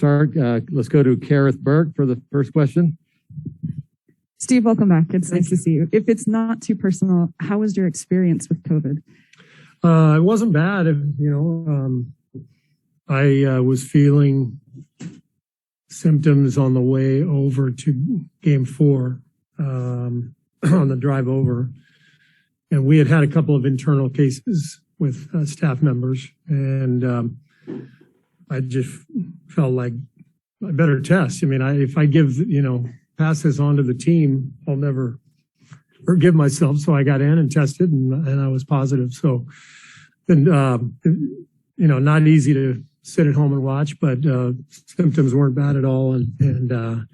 start. Let's go to Kerr Burke for the first question. Steve, welcome back. It's nice to see you. If it's not too personal, how was your experience with COVID? It wasn't bad. I was feeling symptoms on the way over to game 4 on the drive over. And we had a couple of internal cases with staff members. And I just felt like I better test. I mean, if I give, pass this on to the team, I'll never forgive myself. So I got in and tested and I was positive. So, not easy to sit at home and watch, but symptoms weren't bad at all. And it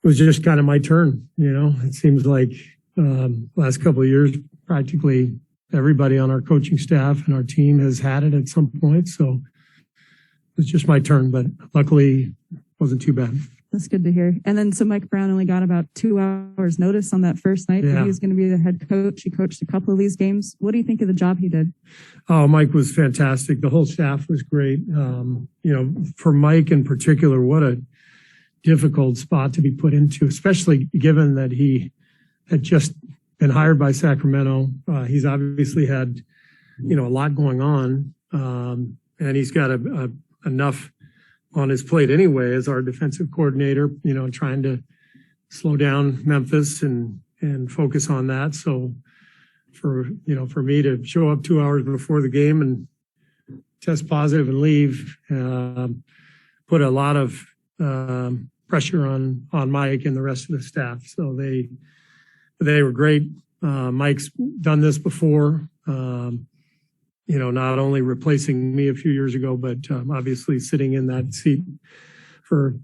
was just kind of my turn. It seems like last couple of years, practically everybody on our coaching staff and our team has had it at some point. So it was just my turn, but luckily it wasn't too bad. That's good to hear. And then so Mike Brown only got about 2 hours notice on that first night that he was going to be the head coach. He coached a couple of these games. What do you think of the job he did? Oh, Mike was fantastic. The whole staff was great. For Mike in particular, what a difficult spot to be put into, especially given that he had just been hired by Sacramento. He's obviously had, a lot going on. And he's got enough on his plate anyway as our defensive coordinator, trying to slow down Memphis and focus on that. So for me to show up 2 hours before the game and test positive and leave, put a lot of pressure on Mike and the rest of the staff. So they were great. Mike's done this before. Not only replacing me a few years ago, but obviously sitting in that seat for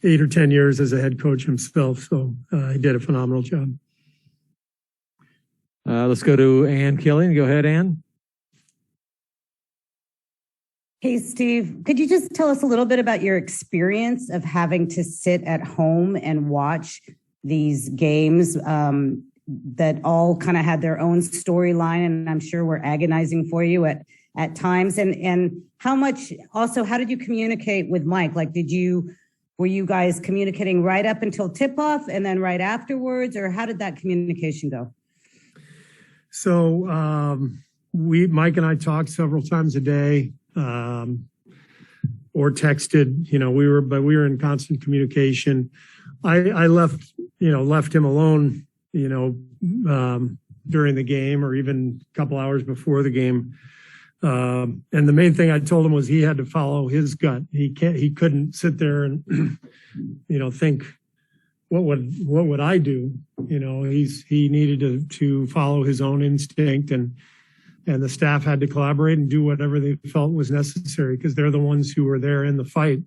8 or 10 years as a head coach himself. So he did a phenomenal job. Let's go to Ann Killian. Go ahead, Ann. Hey, Steve, could you just tell us a little bit about your experience of having to sit at home and watch these games that all kind of had their own storyline, and I'm sure were agonizing for you at times. And how did you communicate with Mike? Like, were you guys communicating right up until tip-off and then right afterwards, or how did that communication go? So Mike and I talked several times a day, or texted. We were in constant communication. I left him alone, during the game or even a couple hours before the game. And the main thing I told him was he had to follow his gut. He couldn't sit there and, think, what would I do? He needed to follow his own instinct, and the staff had to collaborate and do whatever they felt was necessary, because they're the ones who were there in the fight,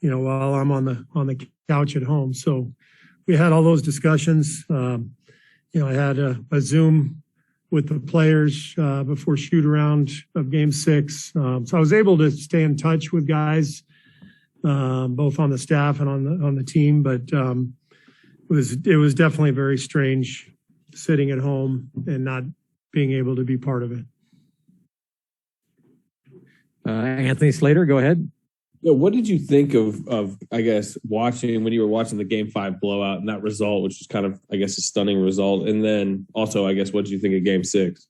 while I'm on the couch at home. So we had all those discussions. I had a Zoom with the players before shoot around of Game 6. So I was able to stay in touch with guys, both on the staff and on the team. But it was definitely very strange sitting at home and not being able to be part of it. Anthony Slater, go ahead. Yeah, what did you think of I guess when you were watching the Game 5 blowout and that result, which was kind of, I guess, a stunning result, and then also, I guess, what did you think of Game 6?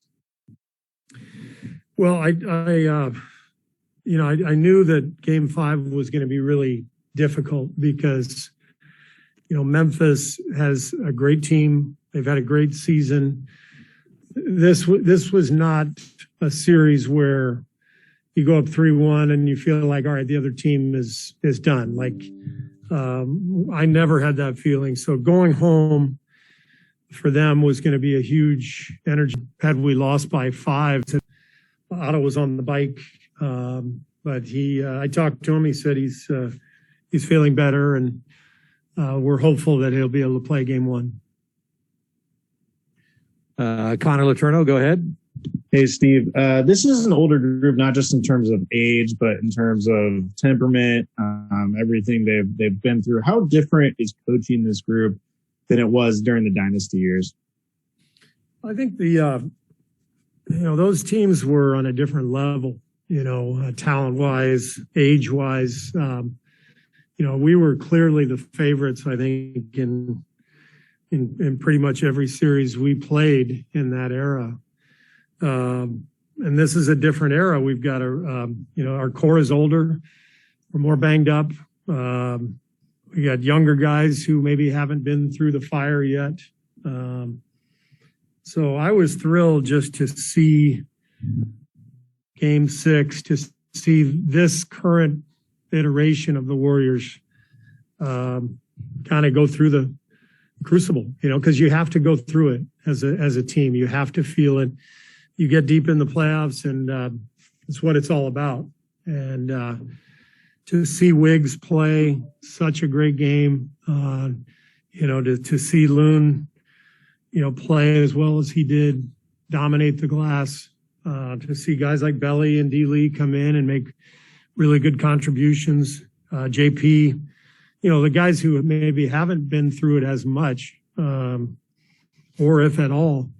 Well, I knew that Game 5 was going to be really difficult because Memphis has a great team. They've had a great season. This was not a series where you go up 3-1 and you feel like, all right, the other team is done. Like, I never had that feeling. So going home for them was going to be a huge energy. Had we lost by 5, Otto was on the bike. But I talked to him. He said he's feeling better, and we're hopeful that he'll be able to play Game 1. Connor Letourneau, go ahead. Hey, Steve. This is an older group, not just in terms of age, but in terms of temperament, everything they've been through. How different is coaching this group than it was during the dynasty years? I think those teams were on a different level, talent-wise, age-wise. we were clearly the favorites, I think, in pretty much every series we played in that era. And this is a different era. We've got our core is older. We're more banged up. We got younger guys who maybe haven't been through the fire yet. So I was thrilled just to see Game 6, to see this current iteration of the Warriors kind of go through the crucible, because you have to go through it as a team. You have to feel it. You get deep in the playoffs, and it's what it's all about. And to see Wiggs play such a great game, to see Loon, play as well as he did, dominate the glass, to see guys like Belly and D. Lee come in and make really good contributions. JP, the guys who maybe haven't been through it as much, or if at all.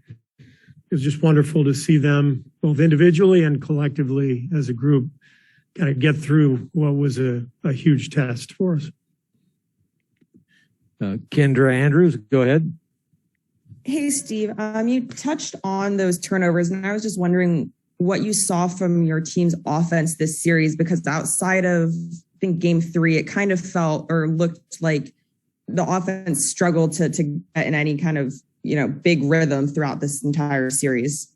It was just wonderful to see them both individually and collectively as a group kind of get through what was a huge test for us. Kendra Andrews, go ahead. Hey, Steve, you touched on those turnovers, and I was just wondering what you saw from your team's offense this series, because outside of, I think, Game 3, it kind of felt or looked like the offense struggled to get in any kind of, big rhythm throughout this entire series.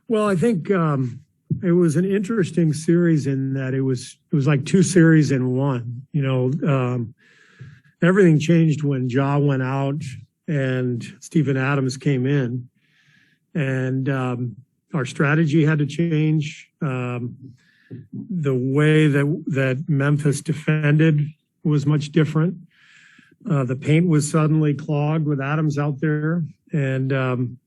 Well, I think it was an interesting series in that it was like two series in one. Everything changed when Ja went out and Steven Adams came in, and our strategy had to change. The way that Memphis defended was much different. The paint was suddenly clogged with Adams out there, and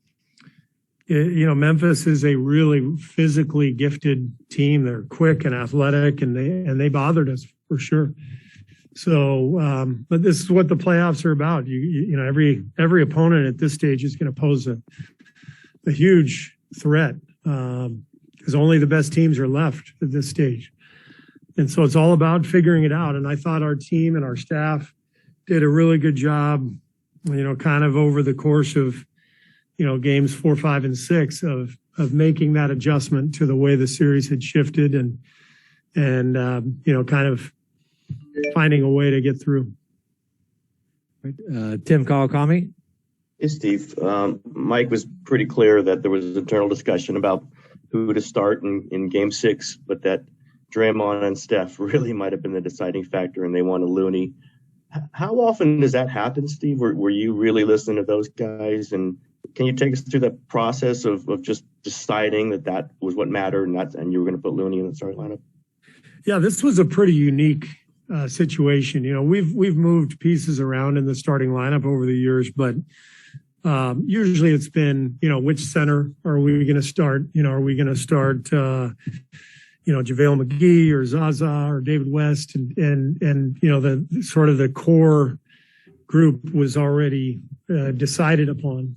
Memphis is a really physically gifted team. They're quick and athletic, and they bothered us for sure. So, but this is what the playoffs are about. Every opponent at this stage is going to pose a huge threat, because only the best teams are left at this stage. And so it's all about figuring it out. And I thought our team and our staff did a really good job, kind of over the course of, games 4, 5, and 6 of making that adjustment to the way the series had shifted and kind of finding a way to get through. Tim Kawakami. Hey, Steve. Mike was pretty clear that there was internal discussion about who to start in Game 6, but that Draymond and Steph really might have been the deciding factor, and they wanted Looney. How often does that happen, Steve? Were you really listening to those guys? And can you take us through that process of just deciding that was what mattered and you were going to put Looney in the starting lineup? Yeah, this was a pretty unique situation. We've moved pieces around in the starting lineup over the years, but usually it's been, which center are we going to start? Are we going to start, JaVale McGee or Zaza or David West, and the sort of the core group was already decided upon.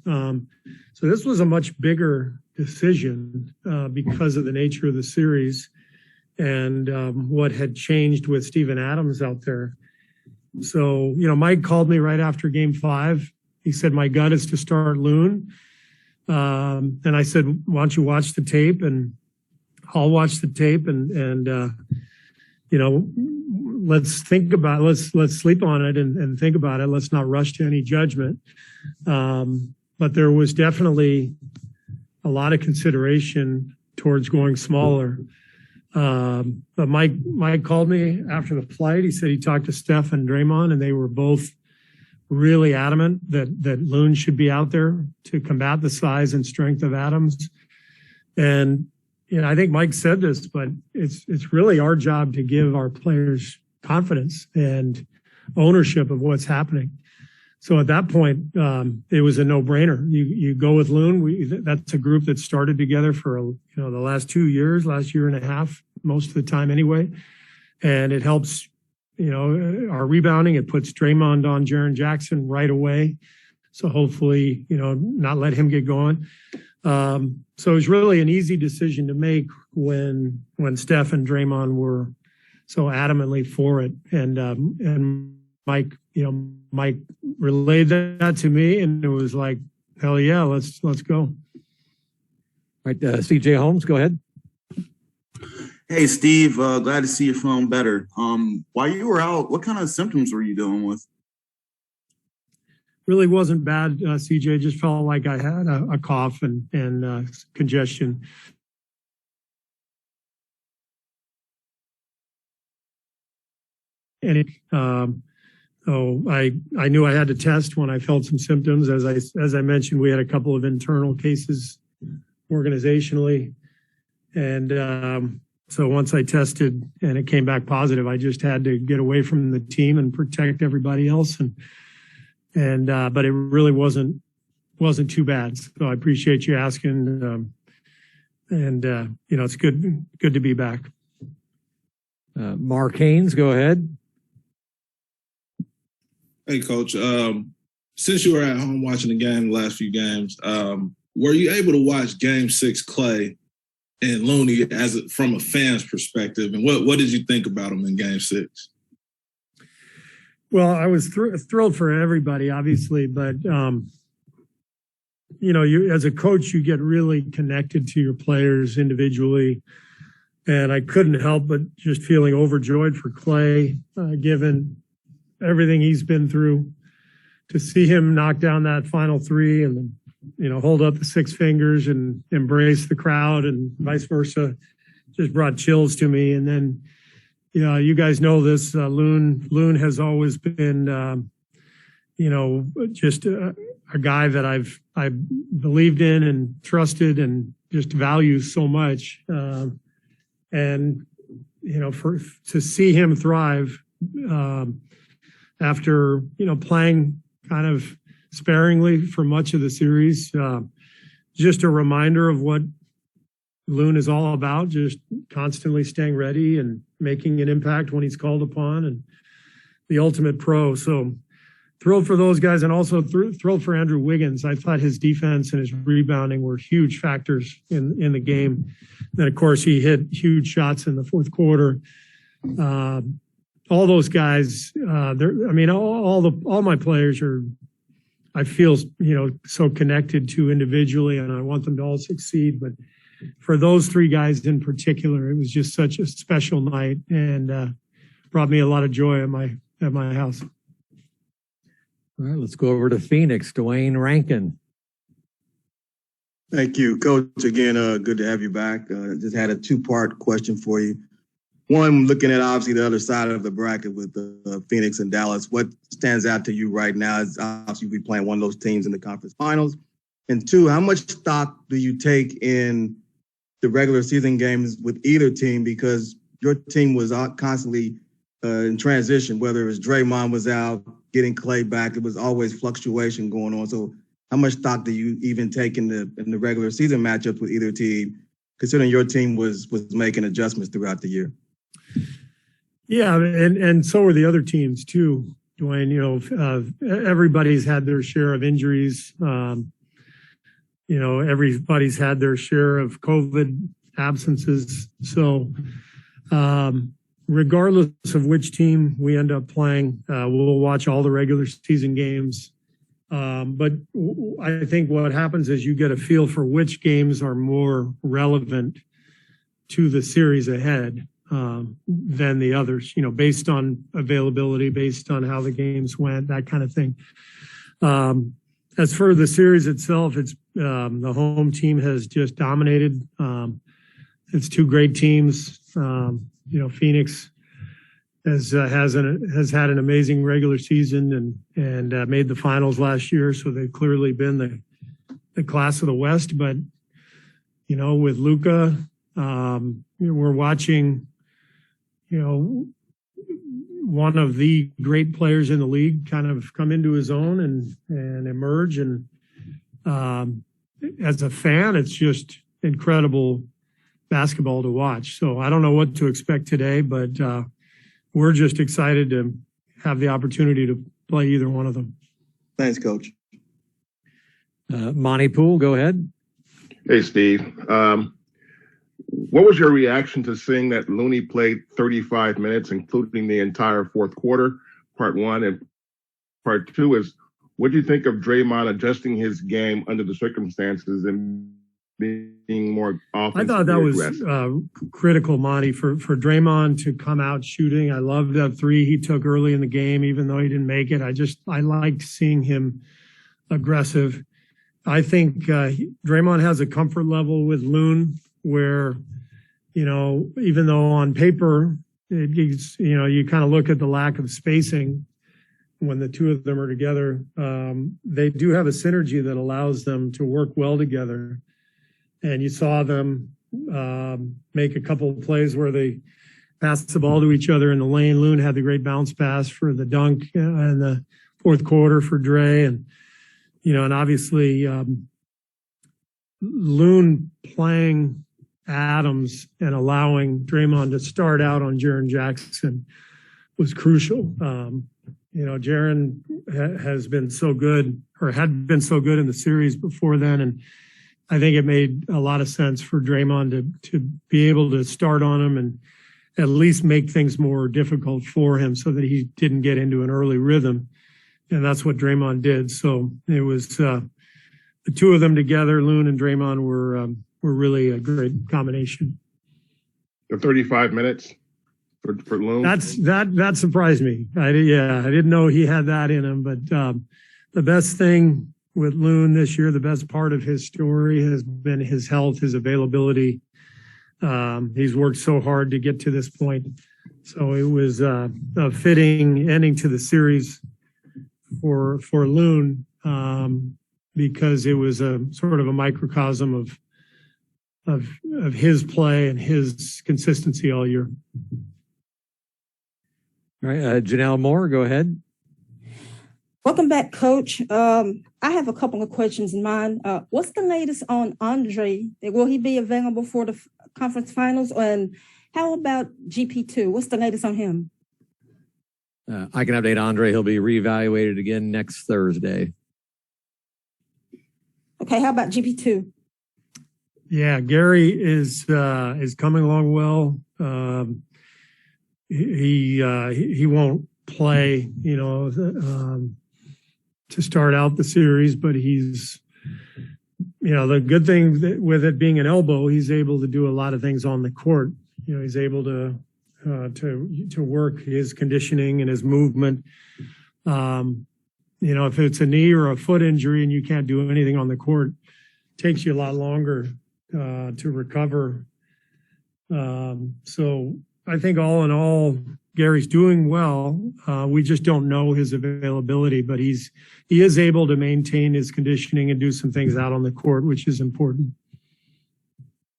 So this was a much bigger decision because of the nature of the series and what had changed with Steven Adams out there. So, Mike called me right after Game 5. He said, my gut is to start Loon. And I said, why don't you watch the tape? And I'll watch the tape and let's think about it. Let's sleep on it and think about it. Let's not rush to any judgment. But there was definitely a lot of consideration towards going smaller. But Mike called me after the flight. He said he talked to Steph and Draymond, and they were both really adamant that Loon should be out there to combat the size and strength of Adams. And I think Mike said this, but it's really our job to give our players confidence and ownership of what's happening. So at that point, it was a no-brainer. You go with Loon. That's a group that started together for the last 2 years, last year and a half, most of the time anyway, and it helps our rebounding. It puts Draymond on Jaren Jackson right away, so hopefully not let him get going. So it was really an easy decision to make when Steph and Draymond were so adamantly for it. And Mike relayed that to me, and it was like, hell yeah, let's go. All right, CJ Holmes, go ahead. Hey, Steve, glad to see you feeling better. While you were out, what kind of symptoms were you dealing with? Really wasn't bad, CJ. Just felt like I had a cough and congestion. And so I knew I had to test when I felt some symptoms. As I mentioned, we had a couple of internal cases organizationally, and so once I tested and it came back positive, I just had to get away from the team and protect everybody else. But it really wasn't too bad. So I appreciate you asking. It's good to be back. Mark Haynes, go ahead. Hey, Coach. Since you were at home watching the game, the last few games, were you able to watch Game 6 Clay and Looney from a fan's perspective? And what did you think about them in Game 6? Well, I was thrilled for everybody, obviously, but you as a coach, you get really connected to your players individually, and I couldn't help but just feeling overjoyed for Clay, given everything he's been through. To see him knock down that final three and hold up the six fingers and embrace the crowd and vice versa, just brought chills to me. And then, you guys know this, Loon has always been, just a guy that I believed in and trusted and just value so much. To see him thrive, after, playing kind of sparingly for much of the series, just a reminder of what Loon is all about, just constantly staying ready and making an impact when he's called upon, and the ultimate pro. So thrilled for those guys, and also thrilled for Andrew Wiggins. I thought his defense and his rebounding were huge factors in the game. Then, of course, he hit huge shots in the fourth quarter. All those guys, all my players are, I feel, so connected to individually, and I want them to all succeed. But for those three guys in particular, it was just such a special night, and brought me a lot of joy at my house. All right, let's go over to Phoenix. Dwayne Rankin. Thank you, Coach. Again, good to have you back. Just had a two-part question for you. One, looking at obviously the other side of the bracket with Phoenix and Dallas, what stands out to you right now is obviously you'll be playing one of those teams in the conference finals. And two, how much stock do you take in the regular season games with either team? Because your team was constantly in transition, whether it was Draymond was out, getting Clay back, it was always fluctuation going on. So how much stock do you even take in the regular season matchups with either team, considering your team was making adjustments throughout the year? Yeah, and so are the other teams too, Dwayne. Everybody's had their share of injuries. Everybody's had their share of COVID absences. So regardless of which team we end up playing, we'll watch all the regular season games. But I think what happens is you get a feel for which games are more relevant to the series ahead than the others, based on availability, based on how the games went, that kind of thing. As for the series itself, it's the home team has just dominated. It's two great teams. Phoenix has had an amazing regular season and made the finals last year, so they've clearly been the class of the West. But with Luka, we're watching one of the great players in the league kind of come into his own and emerge. And as a fan, it's just incredible basketball to watch. So I don't know what to expect today, but we're just excited to have the opportunity to play either one of them. Thanks, Coach. Monty Poole, go ahead. Hey, Steve. what was your reaction to seeing that Looney played 35 minutes, including the entire fourth quarter, part one? And part two is, what do you think of Draymond adjusting his game under the circumstances and being more offensively I thought that aggressive? was critical, Monty, for Draymond to come out shooting. I loved that three he took early in the game, even though he didn't make it. I liked seeing him aggressive. I think Draymond has a comfort level with Loon where, even though on paper, you kind of look at the lack of spacing when the two of them are together. They do have a synergy that allows them to work well together. And you saw them make a couple of plays where they passed the ball to each other in the lane. Loon had the great bounce pass for the dunk in the fourth quarter for Dre. And obviously Loon playing Adams and allowing Draymond to start out on Jaren Jackson was crucial. Jaren has been so good, or had been so good in the series before then. And I think it made a lot of sense for Draymond to be able to start on him and at least make things more difficult for him so that he didn't get into an early rhythm. And that's what Draymond did. So it was the two of them together, Loon and Draymond, were really a great combination. The 35 minutes for Loon? That surprised me. I didn't know he had that in him. But the best thing with Loon this year, the best part of his story has been his health, his availability. He's worked so hard to get to this point. So it was a fitting ending to the series for Loon because it was a sort of a microcosm of his play and his consistency all year. All right, Janelle Moore, go ahead. Welcome back, Coach. I have a couple of questions in mind. What's the latest on Andre? Will he be available for the conference finals? And how about GP2? What's the latest on him? I can update Andre. He'll be reevaluated again next Thursday. Okay, how about GP2? Yeah, Gary is coming along well. He won't play, to start out the series, but he's, the good thing with it being an elbow, he's able to do a lot of things on the court. He's able to work his conditioning and his movement. If it's a knee or a foot injury and you can't do anything on the court, it takes you a lot longer to recover. So I think all in all, Gary's doing well. We just don't know his availability, but he is able to maintain his conditioning and do some things out on the court, which is important.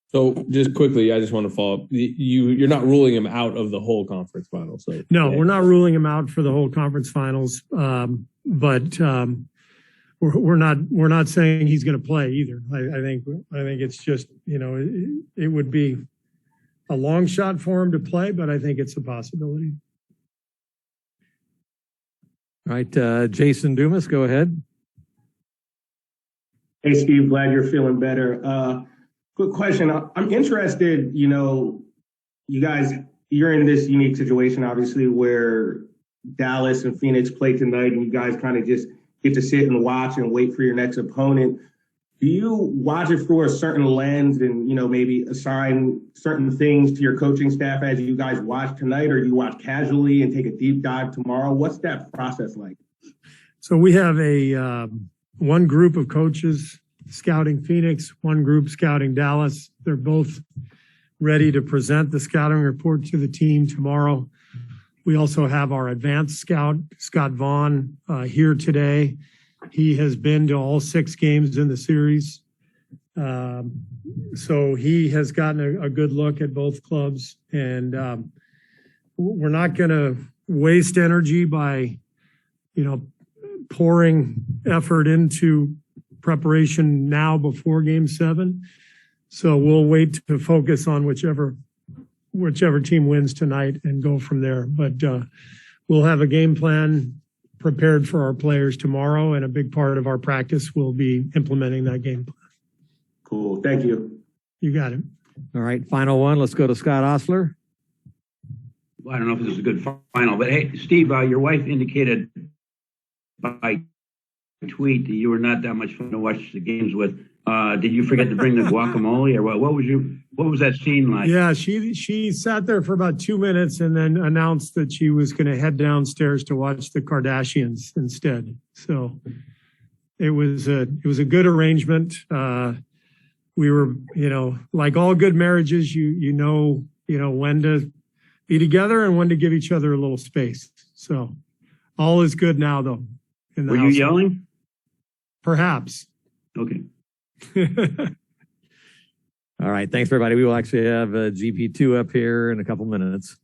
So just quickly, I just want to follow up. You're not ruling him out of the whole conference finals. So, no, we're not ruling him out for the whole conference finals, but we're not saying he's going to play either. I think it's just it would be a long shot for him to play, but I think it's a possibility. All right, Jason Dumas, go ahead. Hey, Steve, glad you're feeling better. Quick question. I'm interested, you guys, you're in this unique situation, obviously, where Dallas and Phoenix play tonight and you guys kind of just get to sit and watch and wait for your next opponent. Do you watch it through a certain lens and, maybe assign certain things to your coaching staff as you guys watch tonight, or you watch casually and take a deep dive tomorrow? What's that process like? So we have one group of coaches scouting Phoenix, one group scouting Dallas. They're both ready to present the scouting report to the team tomorrow. We also have our advanced scout, Scott Vaughn, here today. He has been to all 6 games in the series. So he has gotten a good look at both clubs. And we're not going to waste energy by, pouring effort into preparation now before Game 7. So we'll wait to focus on whichever team wins tonight and go from there. But we'll have a game plan prepared for our players tomorrow, and a big part of our practice will be implementing that game plan. Cool. Thank you. You got it. All right, final one. Let's go to Scott Osler. Well, I don't know if this is a good final, but hey, Steve, your wife indicated by tweet that you were not that much fun to watch the games with. Did you forget to bring the guacamole, or what was that scene like? Yeah, she sat there for about 2 minutes and then announced that she was going to head downstairs to watch the Kardashians instead. So it was a good arrangement. We were, like all good marriages, you know when to be together and when to give each other a little space. So all is good now, though. Were you yelling? Perhaps. Okay. All right. Thanks, everybody. We will actually have GP2 up here in a couple minutes.